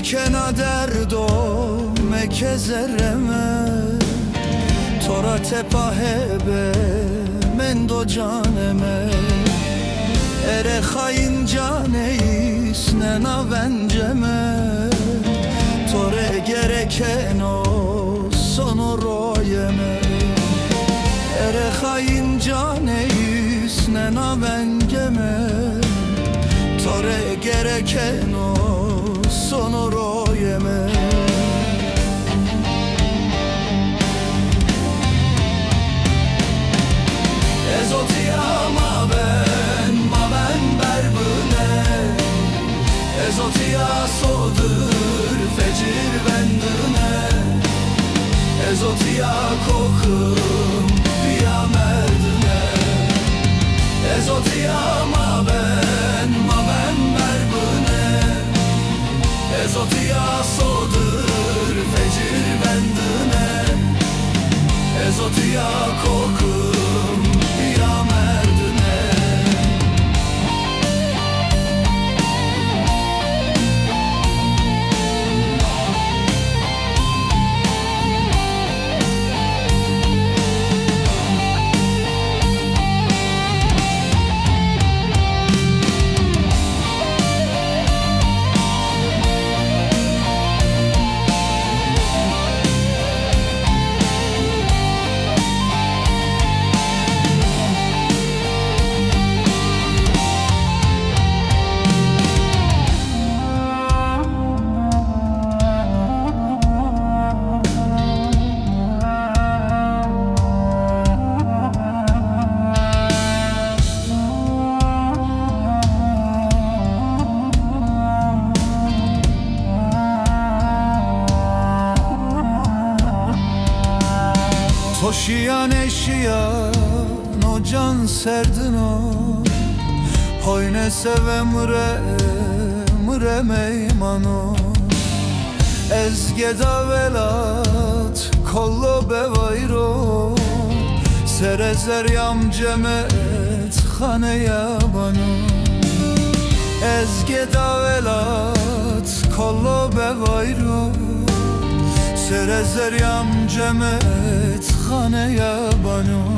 Kena derdo mekezereme Tora tepa hebe mendo caneme Ere hain caneis nena venceme Tore gereken o sonoroyeme Ere hain caneis nena venceme Tore gereken o sonoroyeme Ezotia ma ben berbune Ezotia sodur fecir bendune Ezotia kokum piya merdune Ezotia ma ben berbune Ezotia sodur fecir bendune Ezotia kokum piya merdune Toşiyan eşiyan o can serdin o Hoyne seve mre meymano Ezgeda velat kollo bevayro Serezer yam cemet khane yabano Ezgeda velat kollo bevayro Serezer yam cemet خانه یا بانو